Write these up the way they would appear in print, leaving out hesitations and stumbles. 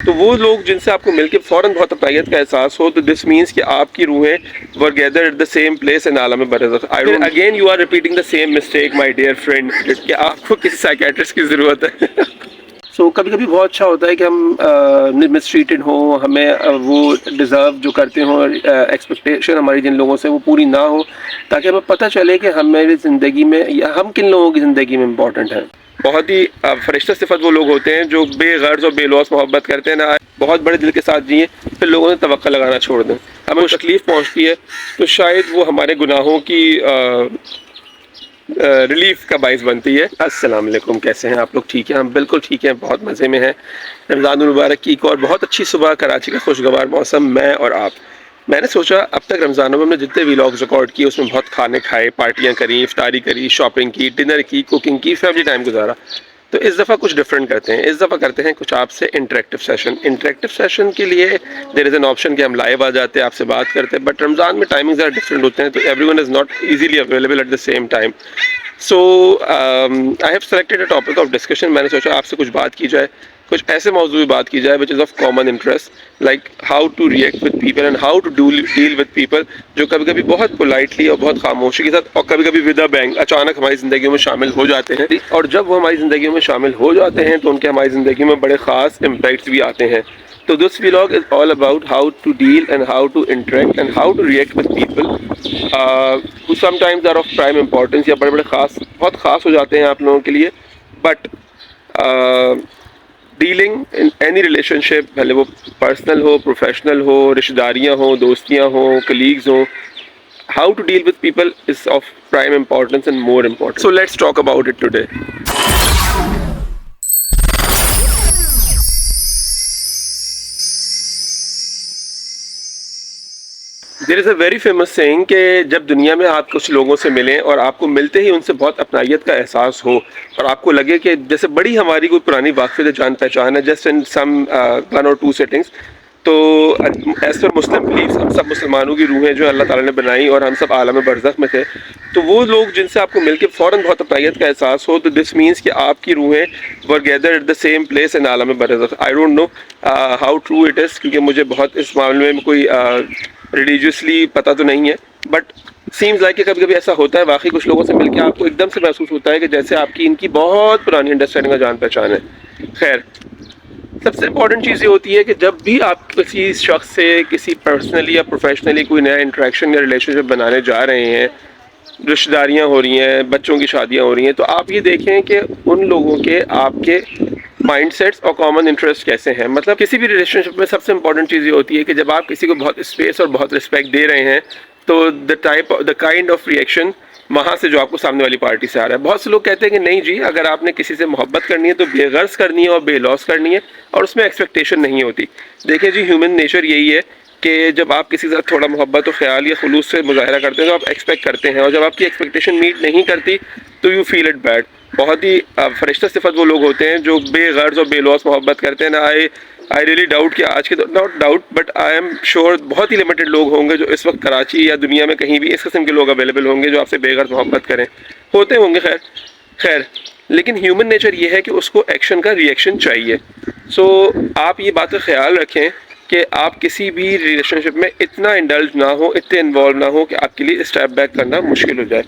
تو وہ لوگ جن سے آپ کو مل کے فوراً بہت اپنائیت کا احساس ہو، تو دس مینس کہ آپ کی روحیں were gathered at the same place in عالم برزخ. Again you are repeating the same mistake my dear friend کہ آپ کو کسی سائیکیٹرسٹ کی ضرورت ہے. سو کبھی کبھی بہت اچھا ہوتا ہے کہ ہم مس ٹریٹڈ ہوں، ہمیں وہ ڈیزرو جو کرتے ہوں، ایکسپیکٹیشن ہماری جن لوگوں سے وہ پوری نہ ہو، تاکہ ہمیں پتہ چلے کہ ہماری زندگی میں یا ہم کن لوگوں کی زندگی میں امپورٹنٹ ہیں. بہت ہی فرشتہ صفت وہ لوگ ہوتے ہیں جو بے غرض اور بے لوث محبت کرتے ہیں، نہ بہت بڑے دل کے ساتھ جئیں پھر لوگوں نے توقع لگانا چھوڑ دیں. ہمیں تکلیف پہنچتی ہے تو شاید وہ ہمارے گناہوں کی ریلیف کا باعث بنتی ہے. السلام علیکم، کیسے ہیں آپ لوگ؟ ٹھیک ہیں؟ ہم بالکل ٹھیک ہیں، بہت مزے میں ہیں. رمضان المبارک کی ایک اور بہت اچھی صبح، کراچی کا خوشگوار موسم، میں اور آپ. میں نے سوچا اب تک رمضانوں میں ہم نے جتنے ویلاگز ریکارڈ کیے اس میں بہت کھانے کھائے، پارٹیاں کری، افطاری کری، شاپنگ کی، ڈنر کی، کوکنگ کی، فیملی ٹائم گزارا. تو اس دفعہ کچھ ڈفرینٹ کرتے ہیں. اس دفعہ کرتے ہیں کچھ آپ سے انٹریکٹیو سیشن. انٹریکٹیو سیشن کے لیے دیر از این آپشن کہ ہم لائیو آ جاتے ہیں، آپ سے بات کرتے ہیں، بٹ رمضان میں ٹائمنگ ذرا ڈفرینٹ ہوتے ہیں تو everyone is not easily available at the same time. So I have selected a topic of discussion. میں نے سوچا آپ سے کچھ بات کی جائے، کچھ ایسے موضوع بات کی جائے which is of common interest, like how to react with people and how to deal with people, جو کبھی کبھی بہت پولائٹلی اور بہت خاموشی کے ساتھ اور کبھی کبھی ود اے بینگ اچانک ہماری زندگیوں میں شامل ہو جاتے ہیں. اور جب وہ ہماری زندگیوں میں شامل ہو جاتے ہیں تو ان کے ہماری زندگی میں بڑے خاص امپیکٹس بھی آتے ہیں. تو this vlog is all about how to deal and how to interact and how to react with people who sometimes are of prime importance یا بڑے بڑے خاص بہت خاص ہو جاتے ہیں آپ لوگوں کے لیے. But dealing in any relationship, بھلے وہ پرسنل ہو، پروفیشنل ہو، رشتہ داریاں ہوں، دوستیاں ہوں، کلیگز ہوں، how to deal with people is of prime importance and more important. So let's talk about it today. There is a very famous saying کہ جب دنیا میں آپ کچھ لوگوں سے ملیں اور آپ کو ملتے ہی ان سے بہت اپنائیت کا احساس ہو اور آپ کو لگے کہ جیسے بڑی ہماری کوئی پرانی واقفیت جان پہچان ہے، جسٹ ان سم ون اور ٹو سیٹنگس، تو ایز پر مسلم بلیفس ہم سب مسلمانوں کی روحیں جو اللہ تعالیٰ نے بنائی اور ہم سب عالم برزخ میں تھے، تو وہ لوگ جن سے آپ کو مل کے فوراً بہت اپنائیت کا احساس ہو، تو دس مینس کہ آپ کی روحیں were gathered at the same place in عالم برزخ. I don't know how true it is، کیونکہ مجھے بہت اس معاملے میں کوئی ریلیجیسلی پتہ تو نہیں ہے، بٹ سیمز لائک کہ کبھی کبھی ایسا ہوتا ہے واقعی کچھ لوگوں سے مل کے آپ کو ایک دم سے محسوس ہوتا ہے کہ جیسے آپ کی ان کی بہت پرانی انڈرسٹینڈنگ کا جان پہچان ہے. خیر، سب سے امپورٹنٹ چیز یہ ہوتی ہے کہ جب بھی آپ کسی شخص سے کسی پرسنلی یا پروفیشنلی کوئی نیا انٹریکشن یا ریلیشن شپ بنانے جا رہے ہیں، رشتہ داریاں ہو رہی ہیں، بچوں کی شادیاں ہو رہی ہیں، تو آپ یہ دیکھیں کہ ان لوگوں کے آپ کے مائنڈ سیٹس اور کامن انٹرسٹ کیسے ہیں. مطلب کسی بھی ریلیشن شپ میں سب سے امپورٹنٹ چیز یہ ہوتی ہے کہ جب آپ کسی کو بہت اسپیس اور بہت رسپیکٹ دے رہے ہیں تو دا کائنڈ آف ریئیکشن وہاں سے جو آپ کو سامنے والی پارٹی سے آ رہا ہے. بہت سے لوگ کہتے ہیں کہ نہیں جی، اگر آپ نے کسی سے محبت کرنی ہے تو بے غرض کرنی ہے اور بے لوث کرنی ہے اور اس میں ایکسپیکٹیشن نہیں ہوتی. دیکھیں جی، ہیومن نیچر یہی ہے کہ جب آپ کسی کے ساتھ تھوڑا محبت و خیال یا خلوص سے مظاہرہ کرتے ہیں تو آپ ایکسپیکٹ کرتے ہیں، اور جب آپ کی ایکسپیکٹیشن میٹ نہیں کرتی تو یو فیل اٹ بیڈ. بہت ہی فرشتہ صفت وہ لوگ ہوتے ہیں جو بے غرض اور بے لوث محبت کرتے ہیں. آئی ریئلی ڈاؤٹ کہ آج کے not doubt but I am sure بہت ہی لمیٹڈ لوگ ہوں گے جو اس وقت کراچی یا دنیا میں کہیں بھی اس قسم کے لوگ اویلیبل ہوں گے جو آپ سے بے غرض محبت کریں. ہوتے ہوں گے خیر، لیکن ہیومن نیچر یہ ہے کہ اس کو ایکشن کا ریئیکشن چاہیے. سو آپ یہ بات کا خیال رکھیں کہ آپ کسی بھی ریلیشن شپ میں اتنا انڈلج نہ ہو، اتنے انوالو نہ ہو کہ آپ کے لیے اسٹیپ بیک کرنا مشکل ہو جائے.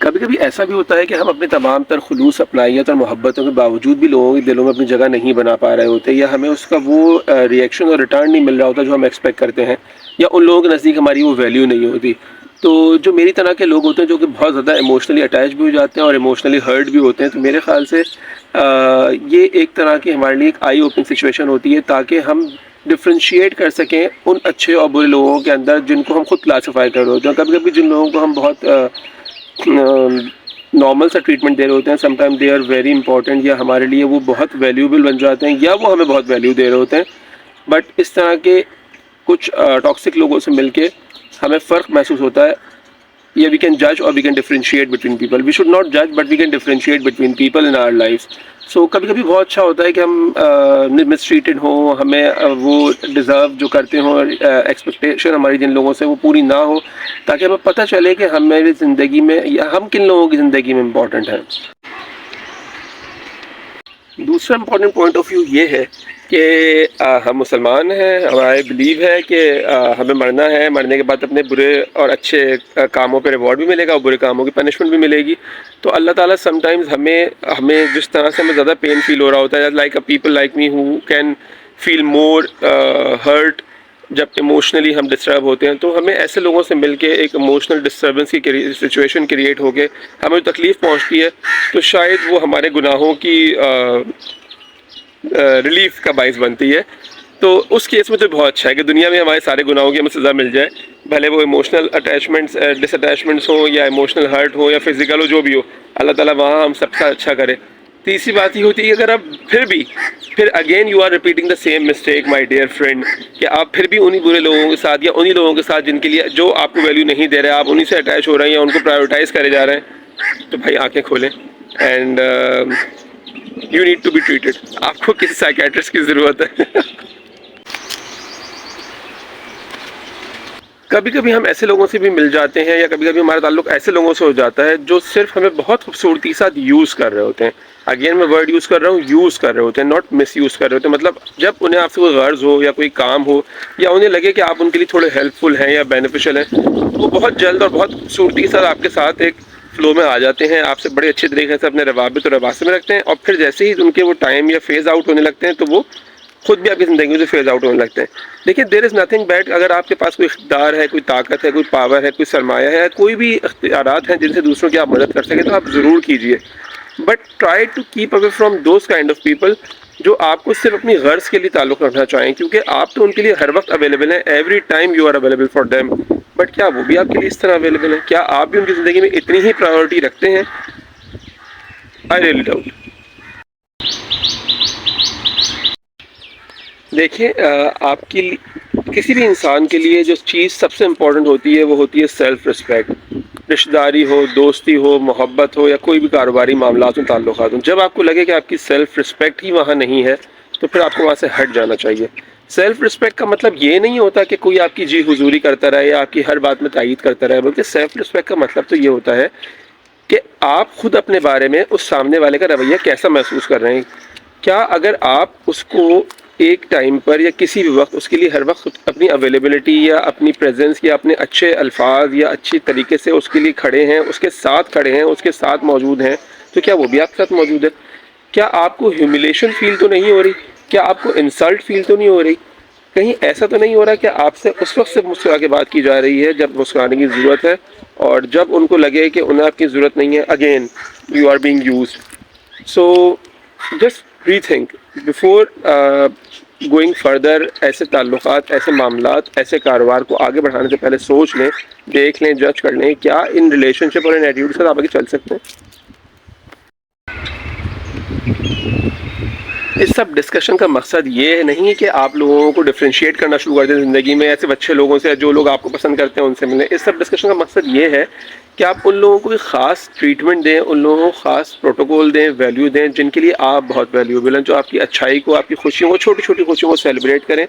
کبھی کبھی ایسا بھی ہوتا ہے کہ ہم اپنے تمام تر خلوص، اپنائیت اور محبتوں کے باوجود بھی لوگوں کے دلوں میں اپنی جگہ نہیں بنا پا رہے ہوتے، یا ہمیں اس کا وہ ریئیکشن اور ریٹرن نہیں مل رہا ہوتا جو ہم ایکسپیکٹ کرتے ہیں، یا ان لوگوں کے نزدیک ہماری وہ ویلیو نہیں ہوتی. تو جو میری طرح کے لوگ ہوتے ہیں جو کہ بہت زیادہ ایموشنلی اٹیچ بھی ہو جاتے ہیں اور ایموشنلی ہرٹ بھی ہوتے ہیں، تو میرے خیال سے یہ ایک طرح کی ہمارے لیے ایک آئی اوپننگ سچویشن ہوتی ہے تاکہ ہم ڈفرینشیٹ کر سکیں ان اچھے اور برے لوگوں کے اندر جن کو ہم خود کلاسیفائی کر رہے ہوتے ہیں. کبھی کبھی جن لوگوں کو ہم بہت نارمل سا ٹریٹمنٹ دے رہے ہوتے ہیں، some time they are very important, یا ہمارے لیے وہ بہت ویلیوبل بن جاتے ہیں، یا وہ ہمیں بہت ویلیو دے رہے ہوتے ہیں. بٹ اس طرح کے کچھ ٹاکسک لوگوں سے مل کے ہمیں فرق محسوس ہوتا ہے. یا وی کین جج اور we can differentiate between people. We should not جج but we can differentiate between people in our life. So کبھی کبھی بہت اچھا ہوتا ہے کہ ہم مس ٹریٹڈ ہوں، ہمیں وہ ڈیزرو جو کرتے ہوں، ایکسپیکٹیشن ہماری جن لوگوں سے وہ پوری نہ ہو، تاکہ ہمیں پتہ چلے کہ ہماری زندگی میں یا ہم کن لوگوں کی زندگی میں امپورٹنٹ ہیں. دوسرا امپورٹنٹ پوائنٹ آف ویو یہ ہے کہ ہم مسلمان ہیں، ہمارا بلیو ہے کہ ہمیں مرنا ہے، مرنے کے بعد اپنے برے اور اچھے کاموں پہ ریوارڈ بھی ملے گا اور برے کاموں کی پنشمنٹ بھی ملے گی. تو اللہ تعالیٰ سم ٹائمز ہمیں جس طرح سے ہمیں زیادہ پین فیل ہو رہا ہوتا ہے، like a people like me who can feel more hurt جب ایموشنلی ہم ڈسٹرب ہوتے ہیں، تو ہمیں ایسے لوگوں سے مل کے ایک ایموشنل ڈسٹربنس کی سچویشن کریٹ ہو کے ہمیں تکلیف پہنچتی ہے، تو شاید وہ ہمارے گناہوں کی ریلیف کا باعث بنتی ہے. تو اس کیس میں تو بہت اچھا ہے کہ دنیا میں ہمارے سارے گناہوں کی ہمیں سزا مل جائے، بھلے وہ ایموشنل اٹیچمنٹس ڈس اٹیچمنٹس ہوں یا ایموشنل ہرٹ ہو یا فزیکل ہو، جو بھی ہو، اللہ تعالیٰ وہاں ہم سب کا اچھا کرے. تیسری بات یہ ہوتی ہے کہ اگر آپ پھر again you are repeating the same mistake my dear friend, کہ آپ پھر بھی انہی برے لوگوں کے ساتھ یا انہی لوگوں کے ساتھ جن کے لیے جو آپ کو ویلیو نہیں دے رہے، آپ انہی سے اٹیچ ہو رہے ہیں یا ان کو پرائیورٹائز کرے جا رہے ہیں، تو بھائی آنکھیں کھولیں and you need to be treated. آپ کو کسی سائیکیٹرسٹ کی ضرورت ہے. کبھی کبھی ہم ایسے لوگوں سے بھی مل جاتے ہیں یا کبھی کبھی ہمارا تعلق ایسے لوگوں سے ہو جاتا ہے جو صرف ہمیں بہت خوبصورتی کے ساتھ یوز کر رہے ہوتے ہیں. اگین میں ورڈ یوز کر رہا ہوں، یوز کر رہے ہوتے ہیں، ناٹ مس یوز کر رہے ہوتے ہیں. مطلب جب انہیں آپ سے کوئی غرض ہو یا کوئی کام ہو یا انہیں لگے کہ آپ ان کے لیے تھوڑے ہیلپ فل ہیں یا بینیفیشل ہیں، وہ بہت جلد اور بہت خوبصورتی کے ساتھ آپ کے ساتھ ایک فلو میں آ جاتے ہیں، آپ سے بڑے اچھے طریقے سے اپنے روابط اور رواسے میں رکھتے ہیں، اور پھر جیسے ہی ان کے وہ ٹائم یا فیز آؤٹ ہونے لگتے ہیں تو وہ خود بھی آپ کی زندگی سے فیز آؤٹ ہونے لگتے ہیں. دیکھیے دیر از نتھنگ بیڈ اگر آپ کے پاس کوئی اقتدار ہے، کوئی طاقت ہے، کوئی پاور ہے، کوئی سرمایہ ہے، کوئی بھی اختیارات ہیں جن سے دوسروں کی آپ مدد کر سکیں تو آپ ضرور کیجیے. But try to keep away from those kind of people جو آپ کو صرف اپنی غرض کے لیے تعلق رکھنا چاہیں، کیونکہ آپ تو ان کے لیے ہر وقت اویلیبل ہیں، every time you are available for them. But کیا وہ بھی آپ کے لیے اس طرح اویلیبل ہیں؟ کیا آپ بھی ان کی زندگی میں اتنی ہی پرائیورٹی رکھتے ہیں؟ I really doubt. دیکھیے آپ کی کسی بھی انسان کے لیے جو چیز سب سے امپورٹنٹ ہوتی ہے وہ ہوتی ہے سیلف رسپیکٹ. رشتہ داری ہو، دوستی ہو، محبت ہو یا کوئی بھی کاروباری معاملات و تعلقات ہوں، جب آپ کو لگے کہ آپ کی سیلف رسپیکٹ ہی وہاں نہیں ہے تو پھر آپ کو وہاں سے ہٹ جانا چاہیے. سیلف رسپیکٹ کا مطلب یہ نہیں ہوتا کہ کوئی آپ کی جی حضوری کرتا رہے یا آپ کی ہر بات میں تائید کرتا رہے، بلکہ سیلف رسپیکٹ کا مطلب تو یہ ہوتا ہے کہ آپ خود اپنے بارے میں اس سامنے والے کا رویہ کیسا محسوس کر رہے ہیں. کیا اگر آپ اس کو ایک ٹائم پر یا کسی بھی وقت اس کے لیے ہر وقت اپنی اویلیبلٹی یا اپنی پریزنس یا اپنے اچھے الفاظ یا اچھی طریقے سے اس کے لیے کھڑے ہیں، اس کے ساتھ کھڑے ہیں، اس کے ساتھ موجود ہیں، تو کیا وہ بھی آپ کے ساتھ موجود ہے؟ کیا آپ کو ہیوملیشن فیل تو نہیں ہو رہی؟ کیا آپ کو انسلٹ فیل تو نہیں ہو رہی؟ کہیں ایسا تو نہیں ہو رہا کہ آپ سے اس وقت سے مسکرا کے بات کی جا رہی ہے جب مسکرانے کی ضرورت ہے، اور جب ان کو لگے کہ انہیں آپ کی ضرورت نہیں ہے again you are being used. So just rethink before going further. ایسے تعلقات، ایسے معاملات، ایسے کاروبار کو آگے بڑھانے سے پہلے سوچ لیں، دیکھ لیں، جج کر لیں کیا ان ریلیشن شپ اور ان ایٹیٹیوڈ سے آپ آگے چل سکتے ہیں. اس سب ڈسکشن کا مقصد یہ نہیں کہ آپ لوگوں کو ڈفرینشیٹ کرنا شروع کر دیں زندگی میں، ایسے اچھے لوگوں سے جو لوگ آپ کو پسند کرتے ہیں ان سے ملیں. اس سب ڈسکشن کا مقصد یہ ہے کہ آپ ان لوگوں کو ایک خاص ٹریٹمنٹ دیں، ان لوگوں کو خاص پروٹوکول دیں، ویلیو دیں جن کے لیے آپ بہت ویلیوبل ہیں، جو آپ کی اچھائی کو، آپ کی خوشیوں کو، چھوٹی چھوٹی خوشیوں کو سیلیبریٹ کریں،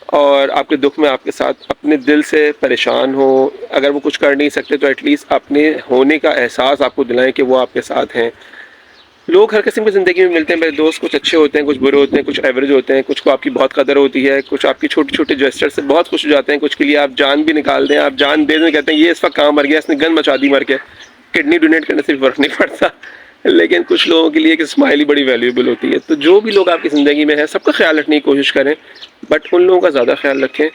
اور آپ کے دکھ میں آپ کے ساتھ اپنے دل سے پریشان ہو. اگر وہ کچھ کر نہیں سکتے تو ایٹ لیسٹ اپنے ہونے کا احساس آپ کو دلائیں کہ وہ آپ کے ساتھ ہیں. لوگ ہر قسم کی زندگی میں ملتے ہیں میرے دوست، کچھ اچھے ہوتے ہیں، کچھ برے ہوتے ہیں، کچھ ایوریج ہوتے ہیں، کچھ کو آپ کی بہت قدر ہوتی ہے، کچھ آپ کی چھوٹی چھوٹی جیسچر سے بہت خوش ہو جاتے ہیں، کچھ کے لیے آپ جان بھی نکال دیں، آپ جان دے دیں، کہتے ہیں یہ اس وقت کہاں مر گیا، اس نے گن مچا دی مر کے، کڈنی ڈونیٹ کرنے سے بھی فرق نہیں پڑتا. لیکن کچھ لوگوں کے لیے ایک اسمائل ہی بڑی ویلیوبل ہوتی ہے. تو جو بھی لوگ آپ کی زندگی میں ہیں سب کا خیال رکھنے کی کوشش کریں، بٹ ان لوگوں کا زیادہ خیال رکھیں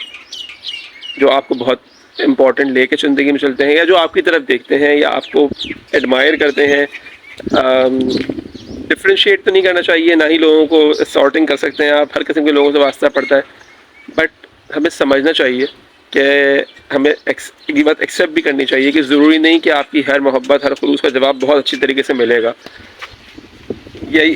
جو آپ کو بہت امپورٹنٹ لے کے زندگی میں چلتے ہیں، یا جو آپ کی طرف دیکھتے ہیں یا آپ کو ایڈمائر کرتے ہیں. ڈفرینشیٹ تو نہیں کرنا چاہیے، نہ ہی لوگوں کو سارٹنگ کر سکتے ہیں آپ، ہر قسم کے لوگوں سے واسطہ پڑتا ہے. بٹ ہمیں سمجھنا چاہیے کہ ہمیں یہ بات ایکسیپٹ بھی کرنی چاہیے کہ ضروری نہیں کہ آپ کی ہر محبت، ہر خلوص کا جواب بہت اچھی طریقے سے ملے گا. یہی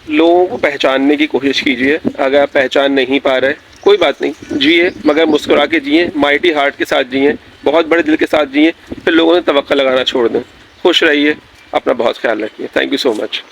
لوگوں کو پہچاننے کی کوشش کیجیے. اگر آپ پہچان نہیں پا رہے کوئی بات نہیں، جیے مگر مسکرا کے جیے، مائٹی ہارٹ کے ساتھ جیے، بہت بڑے دل کے ساتھ جیے. پھر لوگوں نے توقع لگانا چھوڑ دیں. خوش رہیے، اپنا بہت خیال رکھیے. Thank you so much.